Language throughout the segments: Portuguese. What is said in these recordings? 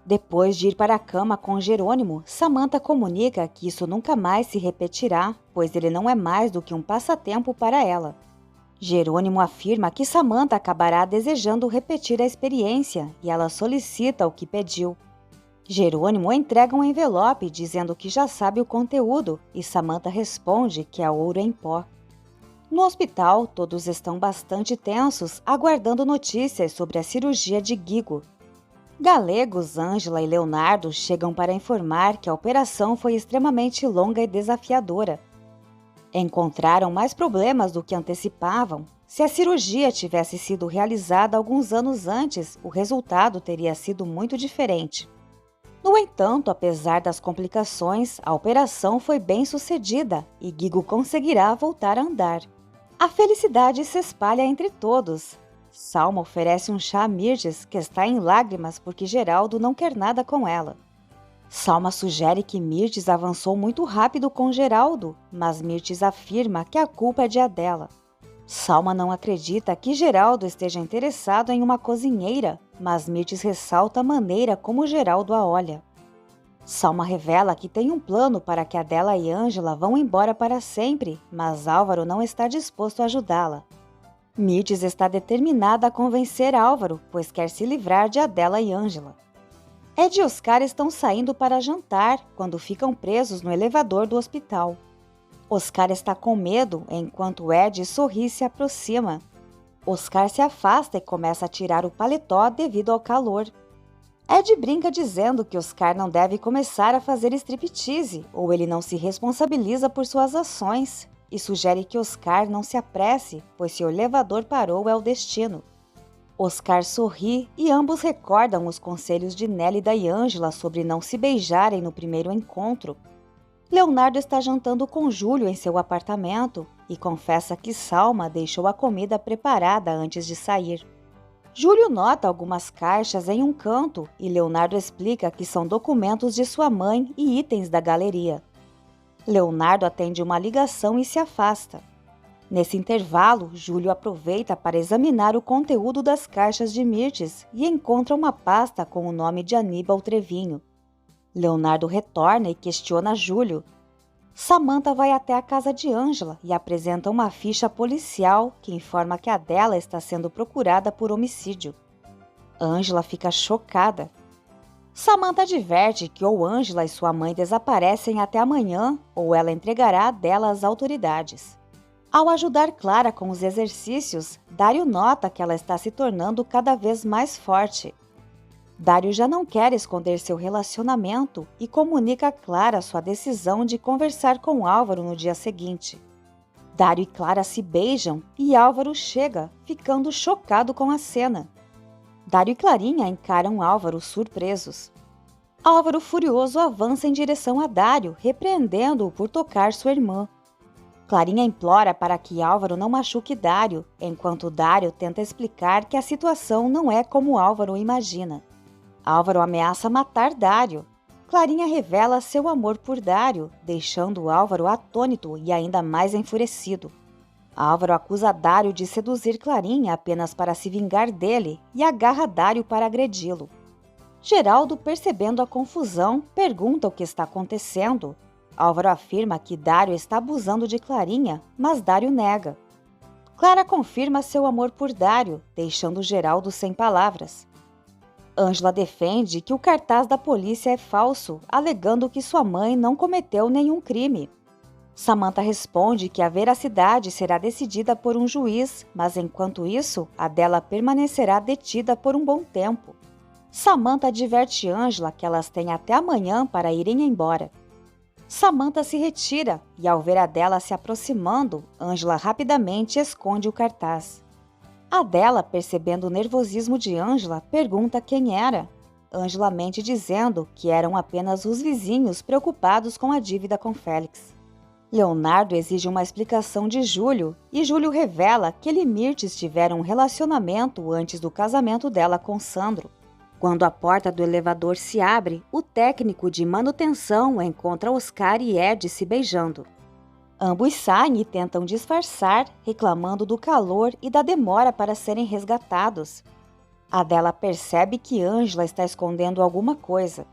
Depois de ir para a cama com Jerônimo, Samantha comunica que isso nunca mais se repetirá, pois ele não é mais do que um passatempo para ela. Jerônimo afirma que Samantha acabará desejando repetir a experiência e ela solicita o que pediu. Jerônimo entrega um envelope dizendo que já sabe o conteúdo e Samantha responde que é ouro em pó. No hospital, todos estão bastante tensos, aguardando notícias sobre a cirurgia de Guigo. Galegos, Ângela e Leonardo chegam para informar que a operação foi extremamente longa e desafiadora. Encontraram mais problemas do que antecipavam. Se a cirurgia tivesse sido realizada alguns anos antes, o resultado teria sido muito diferente. No entanto, apesar das complicações, a operação foi bem sucedida e Guigo conseguirá voltar a andar. A felicidade se espalha entre todos. Salma oferece um chá a Mirtes, que está em lágrimas porque Geraldo não quer nada com ela. Salma sugere que Mirtes avançou muito rápido com Geraldo, mas Mirtes afirma que a culpa é de Adela. Salma não acredita que Geraldo esteja interessado em uma cozinheira, mas Mirtes ressalta a maneira como Geraldo a olha. Salma revela que tem um plano para que Adela e Ângela vão embora para sempre, mas Álvaro não está disposto a ajudá-la. Mirtes está determinada a convencer Álvaro, pois quer se livrar de Adela e Ângela. Ed e Oscar estão saindo para jantar quando ficam presos no elevador do hospital. Oscar está com medo enquanto Ed sorri e se aproxima. Oscar se afasta e começa a tirar o paletó devido ao calor. Ed brinca dizendo que Oscar não deve começar a fazer striptease ou ele não se responsabiliza por suas ações e sugere que Oscar não se apresse, pois se o elevador parou é o destino. Oscar sorri e ambos recordam os conselhos de Nélida e Ângela sobre não se beijarem no primeiro encontro. Leonardo está jantando com Júlio em seu apartamento e confessa que Salma deixou a comida preparada antes de sair. Júlio nota algumas caixas em um canto e Leonardo explica que são documentos de sua mãe e itens da galeria. Leonardo atende uma ligação e se afasta. Nesse intervalo, Júlio aproveita para examinar o conteúdo das caixas de Mirtes e encontra uma pasta com o nome de Aníbal Trevinho. Leonardo retorna e questiona Júlio. Samantha vai até a casa de Ângela e apresenta uma ficha policial que informa que Adela está sendo procurada por homicídio. Ângela fica chocada. Samantha adverte que ou Ângela e sua mãe desaparecem até amanhã ou ela entregará Adela às autoridades. Ao ajudar Clara com os exercícios, Dário nota que ela está se tornando cada vez mais forte. Dário já não quer esconder seu relacionamento e comunica a Clara sua decisão de conversar com Álvaro no dia seguinte. Dário e Clara se beijam e Álvaro chega, ficando chocado com a cena. Dário e Clarinha encaram Álvaro surpresos. Álvaro, furioso, avança em direção a Dário, repreendendo-o por tocar sua irmã. Clarinha implora para que Álvaro não machuque Dário, enquanto Dário tenta explicar que a situação não é como Álvaro imagina. Álvaro ameaça matar Dário. Clarinha revela seu amor por Dário, deixando Álvaro atônito e ainda mais enfurecido. Álvaro acusa Dário de seduzir Clarinha apenas para se vingar dele e agarra Dário para agredi-lo. Geraldo, percebendo a confusão, pergunta o que está acontecendo. Álvaro afirma que Dário está abusando de Clarinha, mas Dário nega. Clara confirma seu amor por Dário, deixando Geraldo sem palavras. Ângela defende que o cartaz da polícia é falso, alegando que sua mãe não cometeu nenhum crime. Samantha responde que a veracidade será decidida por um juiz, mas enquanto isso, Adela permanecerá detida por um bom tempo. Samantha adverte Ângela que elas têm até amanhã para irem embora. Samantha se retira e, ao ver Adela se aproximando, Ângela rapidamente esconde o cartaz. Adela, percebendo o nervosismo de Ângela, pergunta quem era. Ângela mente dizendo que eram apenas os vizinhos preocupados com a dívida com Félix. Leonardo exige uma explicação de Júlio e Júlio revela que ele e Mirtes tiveram um relacionamento antes do casamento dela com Sandro. Quando a porta do elevador se abre, o técnico de manutenção encontra Oscar e Ed se beijando. Ambos saem e tentam disfarçar, reclamando do calor e da demora para serem resgatados. Adela percebe que Ângela está escondendo alguma coisa.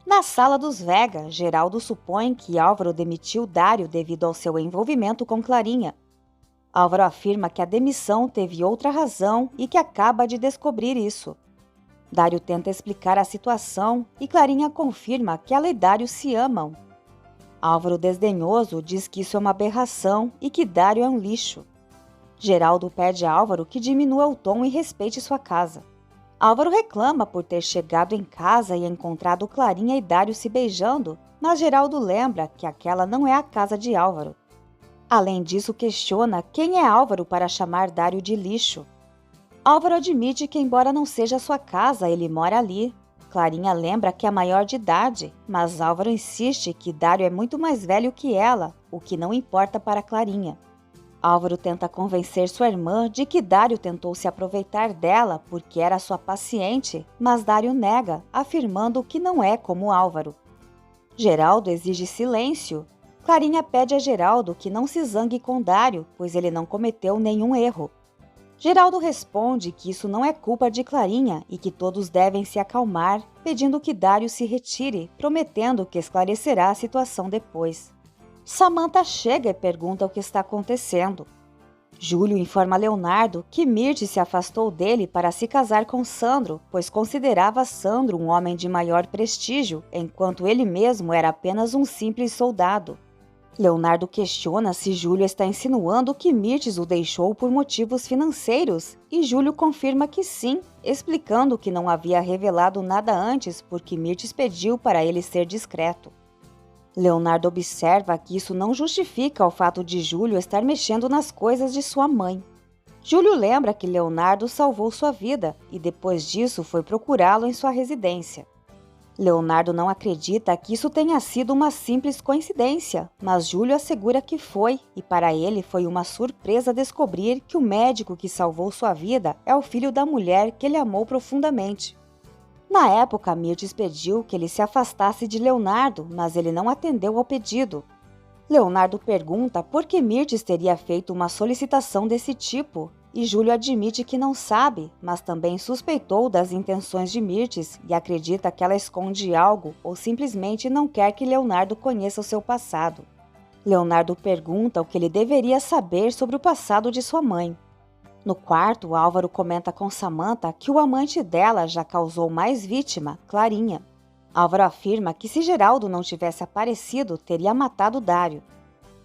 Na sala dos Vega, Geraldo supõe que Álvaro demitiu Dário devido ao seu envolvimento com Clarinha. Álvaro afirma que a demissão teve outra razão e que acaba de descobrir isso. Dário tenta explicar a situação e Clarinha confirma que ela e Dário se amam. Álvaro, desdenhoso, diz que isso é uma aberração e que Dário é um lixo. Geraldo pede a Álvaro que diminua o tom e respeite sua casa. Álvaro reclama por ter chegado em casa e encontrado Clarinha e Dário se beijando, mas Geraldo lembra que aquela não é a casa de Álvaro. Além disso, questiona quem é Álvaro para chamar Dário de lixo. Álvaro admite que, embora não seja sua casa, ele mora ali. Clarinha lembra que é maior de idade, mas Álvaro insiste que Dário é muito mais velho que ela, o que não importa para Clarinha. Álvaro tenta convencer sua irmã de que Dário tentou se aproveitar dela porque era sua paciente, mas Dário nega, afirmando que não é como Álvaro. Geraldo exige silêncio. Clarinha pede a Geraldo que não se zangue com Dário, pois ele não cometeu nenhum erro. Geraldo responde que isso não é culpa de Clarinha e que todos devem se acalmar, pedindo que Dário se retire, prometendo que esclarecerá a situação depois. Samantha chega e pergunta o que está acontecendo. Júlio informa Leonardo que Mirth se afastou dele para se casar com Sandro, pois considerava Sandro um homem de maior prestígio, enquanto ele mesmo era apenas um simples soldado. Leonardo questiona se Júlio está insinuando que Mirth o deixou por motivos financeiros, e Júlio confirma que sim, explicando que não havia revelado nada antes porque Mirth pediu para ele ser discreto. Leonardo observa que isso não justifica o fato de Júlio estar mexendo nas coisas de sua mãe. Júlio lembra que Leonardo salvou sua vida e depois disso foi procurá-lo em sua residência. Leonardo não acredita que isso tenha sido uma simples coincidência, mas Júlio assegura que foi, e para ele foi uma surpresa descobrir que o médico que salvou sua vida é o filho da mulher que ele amou profundamente. Na época, Mirth pediu que ele se afastasse de Leonardo, mas ele não atendeu ao pedido. Leonardo pergunta por que Mirth teria feito uma solicitação desse tipo, e Júlio admite que não sabe, mas também suspeitou das intenções de Mirth e acredita que ela esconde algo ou simplesmente não quer que Leonardo conheça o seu passado. Leonardo pergunta o que ele deveria saber sobre o passado de sua mãe. No quarto, Álvaro comenta com Samantha que o amante dela já causou mais vítima, Clarinha. Álvaro afirma que se Geraldo não tivesse aparecido, teria matado Dário.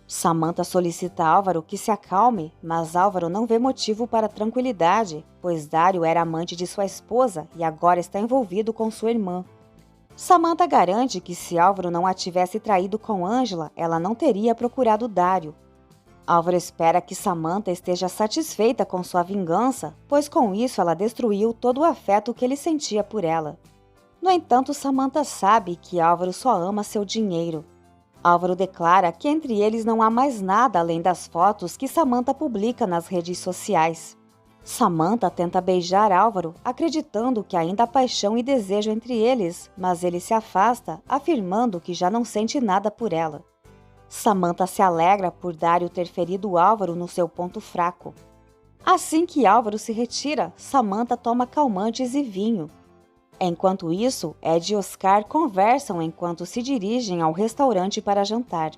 Samantha solicita a Álvaro que se acalme, mas Álvaro não vê motivo para tranquilidade, pois Dário era amante de sua esposa e agora está envolvido com sua irmã. Samantha garante que se Álvaro não a tivesse traído com Ângela, ela não teria procurado Dário. Álvaro espera que Samantha esteja satisfeita com sua vingança, pois com isso ela destruiu todo o afeto que ele sentia por ela. No entanto, Samantha sabe que Álvaro só ama seu dinheiro. Álvaro declara que entre eles não há mais nada além das fotos que Samantha publica nas redes sociais. Samantha tenta beijar Álvaro, acreditando que ainda há paixão e desejo entre eles, mas ele se afasta, afirmando que já não sente nada por ela. Samantha se alegra por Dário ter ferido Álvaro no seu ponto fraco. Assim que Álvaro se retira, Samantha toma calmantes e vinho. Enquanto isso, Ed e Oscar conversam enquanto se dirigem ao restaurante para jantar.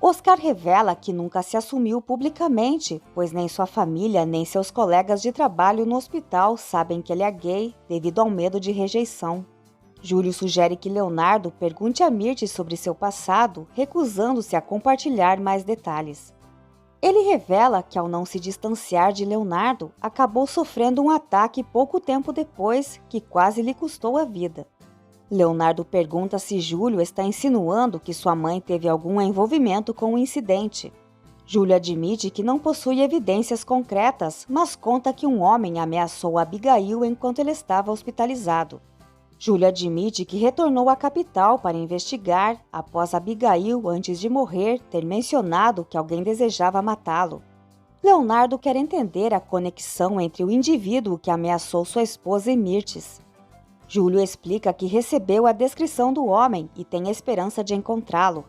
Oscar revela que nunca se assumiu publicamente, pois nem sua família nem seus colegas de trabalho no hospital sabem que ele é gay devido ao medo de rejeição. Júlio sugere que Leonardo pergunte a Mirth sobre seu passado, recusando-se a compartilhar mais detalhes. Ele revela que, ao não se distanciar de Leonardo, acabou sofrendo um ataque pouco tempo depois, que quase lhe custou a vida. Leonardo pergunta se Júlio está insinuando que sua mãe teve algum envolvimento com o incidente. Júlio admite que não possui evidências concretas, mas conta que um homem ameaçou Abigail enquanto ele estava hospitalizado. Júlio admite que retornou à capital para investigar após Abigail, antes de morrer, ter mencionado que alguém desejava matá-lo. Leonardo quer entender a conexão entre o indivíduo que ameaçou sua esposa e Mirth. Júlio explica que recebeu a descrição do homem e tem esperança de encontrá-lo.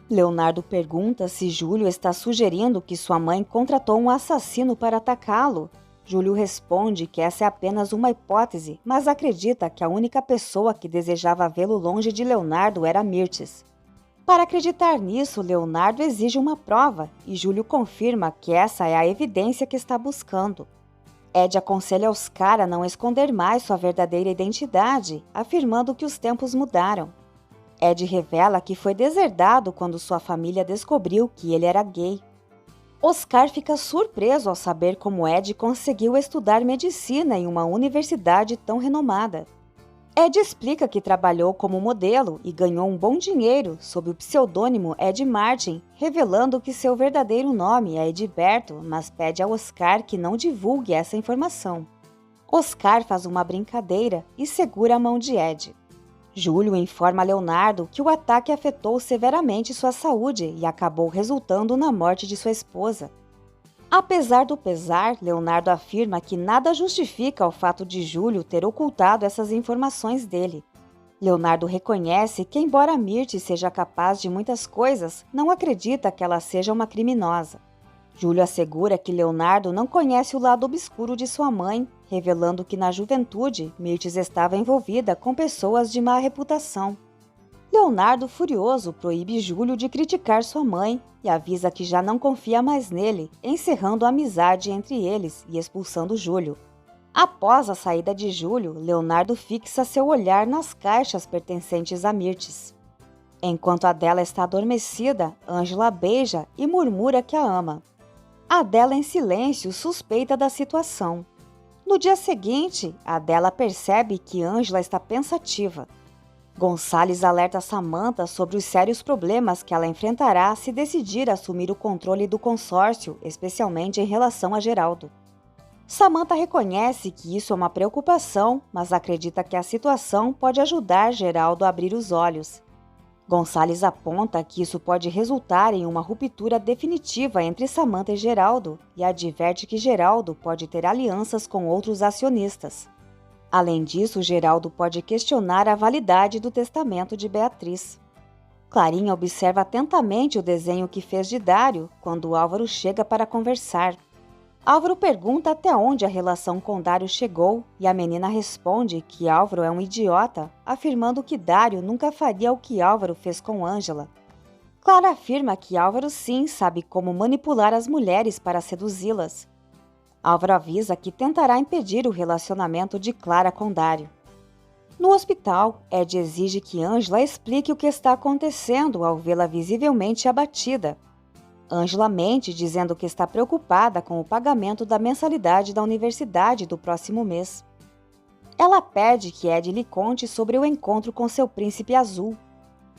Leonardo pergunta se Júlio está sugerindo que sua mãe contratou um assassino para atacá-lo. Júlio responde que essa é apenas uma hipótese, mas acredita que a única pessoa que desejava vê-lo longe de Leonardo era Mirtes. Para acreditar nisso, Leonardo exige uma prova e Júlio confirma que essa é a evidência que está buscando. Ed aconselha Oscar a não esconder mais sua verdadeira identidade, afirmando que os tempos mudaram. Ed revela que foi deserdado quando sua família descobriu que ele era gay. Oscar fica surpreso ao saber como Ed conseguiu estudar medicina em uma universidade tão renomada. Ed explica que trabalhou como modelo e ganhou um bom dinheiro sob o pseudônimo Ed Martin, revelando que seu verdadeiro nome é Edberto, mas pede a Oscar que não divulgue essa informação. Oscar faz uma brincadeira e segura a mão de Ed. Júlio informa Leonardo que o ataque afetou severamente sua saúde e acabou resultando na morte de sua esposa. Apesar do pesar, Leonardo afirma que nada justifica o fato de Júlio ter ocultado essas informações dele. Leonardo reconhece que, embora Mirte seja capaz de muitas coisas, não acredita que ela seja uma criminosa. Júlio assegura que Leonardo não conhece o lado obscuro de sua mãe, revelando que na juventude Mirtes estava envolvida com pessoas de má reputação. Leonardo, furioso, proíbe Júlio de criticar sua mãe e avisa que já não confia mais nele, encerrando a amizade entre eles e expulsando Júlio. Após a saída de Júlio, Leonardo fixa seu olhar nas caixas pertencentes a Mirtes. Enquanto Adela está adormecida, Ângela beija e murmura que a ama. Adela, em silêncio, suspeita da situação. No dia seguinte, Adela percebe que Ângela está pensativa. Gonçalves alerta Samantha sobre os sérios problemas que ela enfrentará se decidir assumir o controle do consórcio, especialmente em relação a Geraldo. Samantha reconhece que isso é uma preocupação, mas acredita que a situação pode ajudar Geraldo a abrir os olhos. Gonçalves aponta que isso pode resultar em uma ruptura definitiva entre Samantha e Geraldo e adverte que Geraldo pode ter alianças com outros acionistas. Além disso, Geraldo pode questionar a validade do testamento de Beatriz. Clarinha observa atentamente o desenho que fez de Dário quando Álvaro chega para conversar. Álvaro pergunta até onde a relação com Dário chegou e a menina responde que Álvaro é um idiota, afirmando que Dário nunca faria o que Álvaro fez com Ângela. Clara afirma que Álvaro sim sabe como manipular as mulheres para seduzi-las. Álvaro avisa que tentará impedir o relacionamento de Clara com Dário. No hospital, Ed exige que Ângela explique o que está acontecendo ao vê-la visivelmente abatida. Ângela mente dizendo que está preocupada com o pagamento da mensalidade da universidade do próximo mês. Ela pede que Ed lhe conte sobre o encontro com seu príncipe azul.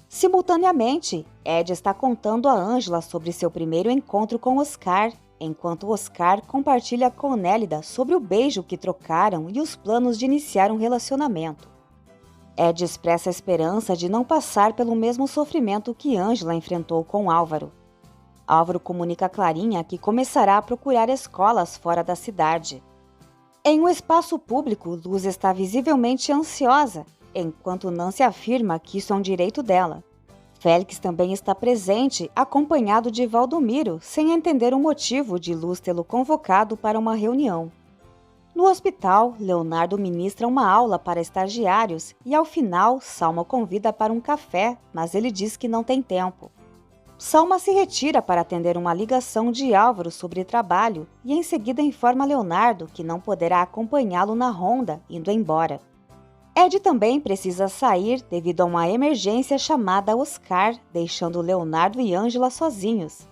Simultaneamente, Ed está contando a Ângela sobre seu primeiro encontro com Oscar, enquanto Oscar compartilha com Nélida sobre o beijo que trocaram e os planos de iniciar um relacionamento. Ed expressa a esperança de não passar pelo mesmo sofrimento que Ângela enfrentou com Álvaro. Álvaro comunica a Clarinha que começará a procurar escolas fora da cidade. Em um espaço público, Luz está visivelmente ansiosa, enquanto Nancy afirma que isso é um direito dela. Félix também está presente, acompanhado de Valdomiro, sem entender o motivo de Luz tê-lo convocado para uma reunião. No hospital, Leonardo ministra uma aula para estagiários e, ao final, Salma o convida para um café, mas ele diz que não tem tempo. Salma se retira para atender uma ligação de Álvaro sobre trabalho e em seguida informa Leonardo que não poderá acompanhá-lo na ronda, indo embora. Ed também precisa sair devido a uma emergência chamada Oscar, deixando Leonardo e Ângela sozinhos.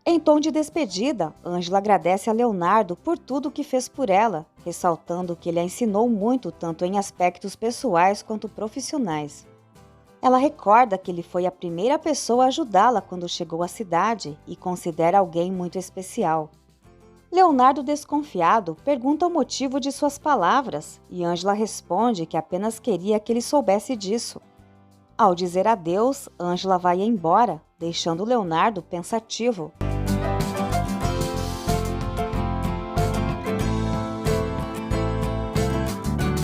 Em tom de despedida, Ângela agradece a Leonardo por tudo que fez por ela, ressaltando que ele a ensinou muito tanto em aspectos pessoais quanto profissionais. Ela recorda que ele foi a primeira pessoa a ajudá-la quando chegou à cidade e considera alguém muito especial. Leonardo, desconfiado, pergunta o motivo de suas palavras e Ângela responde que apenas queria que ele soubesse disso. Ao dizer adeus, Ângela vai embora, deixando Leonardo pensativo.